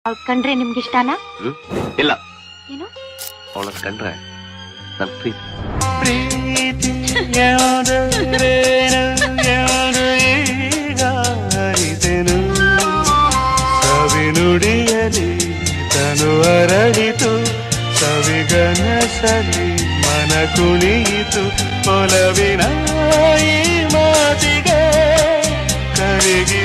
ಅವಳು ಕಂಡ್ರೆ ನಿಮ್ಗೆ ಇಷ್ಟನಾ? ಇಲ್ಲ. ಏನು? ಅವಳ ಕಂಡ್ರೆ ನನ್ ಪ್ರೀತಿ ಯಾವುದು ಈಗ ಅರಿತೆನು. ಸವಿನುಡಿಯಲಿ ತನು ಅರಳಿತು, ಸವಿಗನಸಲಿ ಮನ ಕುಣಿಯಿತು. ಒಲವಿನ ಈ ಮಾತಿಗೆ ಕರಗಿ